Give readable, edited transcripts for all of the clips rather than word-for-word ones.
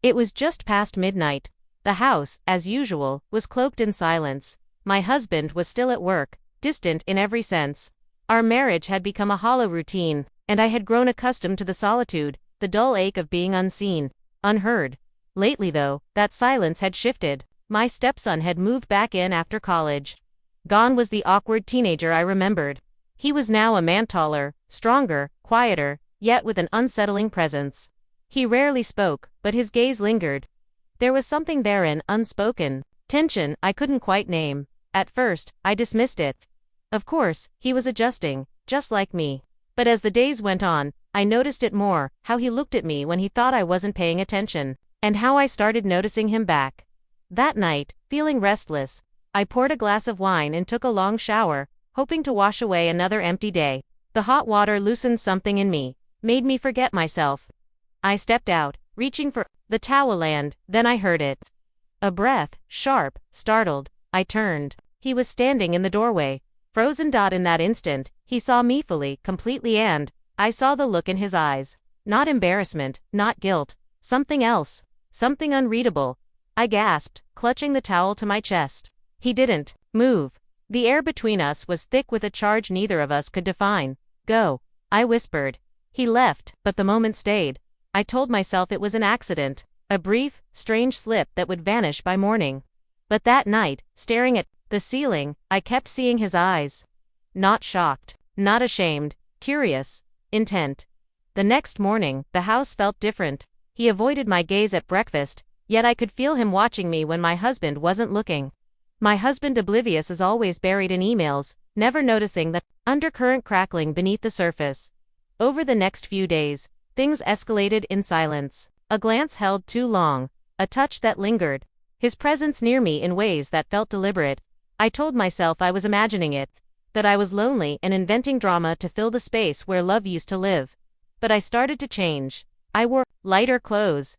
It was just past midnight. The house, as usual, was cloaked in silence. My husband was still at work, distant in every sense. Our marriage had become a hollow routine, and I had grown accustomed to the solitude, the dull ache of being unseen, unheard. Lately, though, that silence had shifted. My stepson had moved back in after college. Gone was the awkward teenager I remembered. He was now a man taller, stronger, quieter, yet with an unsettling presence. He rarely spoke, but his gaze lingered. There was something therein, unspoken, tension I couldn't quite name. At first, I dismissed it. Of course, he was adjusting, just like me. But as the days went on, I noticed it more, how he looked at me when he thought I wasn't paying attention, and how I started noticing him back. That night, feeling restless, I poured a glass of wine and took a long shower, hoping to wash away another empty day. The hot water loosened something in me, made me forget myself. I stepped out, reaching for the towel, and then I heard it. A breath, sharp, startled. I turned. He was standing in the doorway, frozen. In that instant, he saw me fully, completely, and I saw the look in his eyes. Not embarrassment, not guilt, something else, something unreadable. I gasped, clutching the towel to my chest. He didn't move. The air between us was thick with a charge neither of us could define. Go, I whispered. He left, but the moment stayed. I told myself it was an accident, a brief, strange slip that would vanish by morning. But that night, staring at the ceiling, I kept seeing his eyes. Not shocked, not ashamed, curious, intent. The next morning, the house felt different. He avoided my gaze at breakfast, yet I could feel him watching me when my husband wasn't looking. My husband, oblivious as always, buried in emails, never noticing the undercurrent crackling beneath the surface. Over the next few days, things escalated in silence. A glance held too long, a touch that lingered, his presence near me in ways that felt deliberate. I told myself I was imagining it, that I was lonely and inventing drama to fill the space where love used to live. But I started to change. I wore lighter clothes,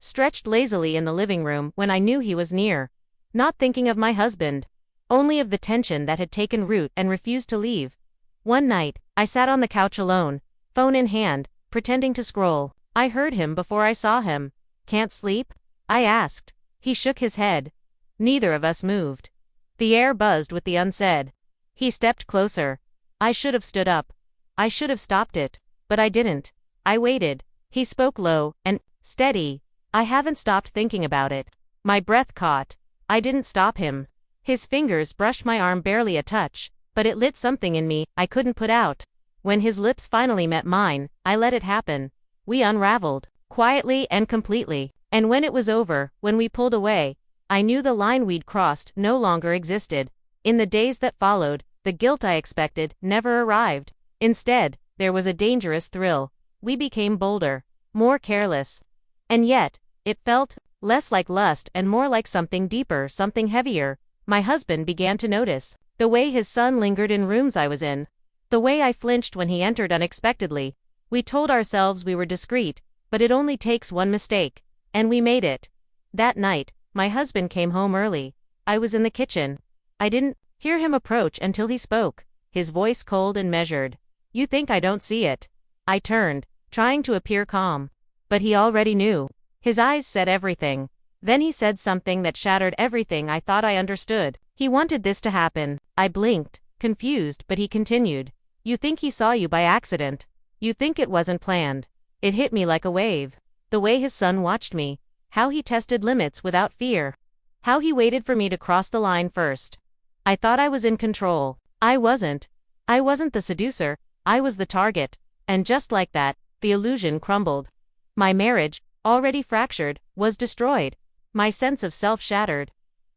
stretched lazily in the living room when I knew he was near, not thinking of my husband, only of the tension that had taken root and refused to leave. One night, I sat on the couch alone, phone in hand, pretending to scroll. I heard him before I saw him. "Can't sleep?" I asked. He shook his head. Neither of us moved. The air buzzed with the unsaid. He stepped closer. I should have stood up. I should have stopped it. But I didn't. I waited. He spoke low and steady. "I haven't stopped thinking about it." My breath caught. I didn't stop him. His fingers brushed my arm, barely a touch, but it lit something in me I couldn't put out. When his lips finally met mine, I let it happen. We unraveled, quietly and completely. And when it was over, when we pulled away, I knew the line we'd crossed no longer existed. In the days that followed, the guilt I expected never arrived. Instead, there was a dangerous thrill. We became bolder, more careless. And yet, it felt less like lust and more like something deeper, something heavier. My husband began to notice the way his son lingered in rooms I was in, the way I flinched when he entered unexpectedly. We told ourselves we were discreet, but it only takes one mistake. And we made it. That night, my husband came home early. I was in the kitchen. I didn't hear him approach until he spoke, his voice cold and measured. "You think I don't see it?" I turned, trying to appear calm. But he already knew. His eyes said everything. Then he said something that shattered everything I thought I understood. He wanted this to happen. I blinked, confused, but he continued. "You think he saw you by accident. You think it wasn't planned." It hit me like a wave. The way his son watched me, how he tested limits without fear, how he waited for me to cross the line first. I thought I was in control. I wasn't. I wasn't the seducer, I was the target. And just like that, the illusion crumbled. My marriage, already fractured, was destroyed. My sense of self shattered.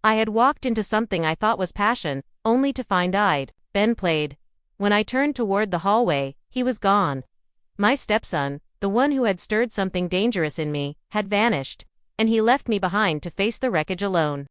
I had walked into something I thought was passion, only to find I'd been played. When I turned toward the hallway, he was gone. My stepson, the one who had stirred something dangerous in me, had vanished, and he left me behind to face the wreckage alone.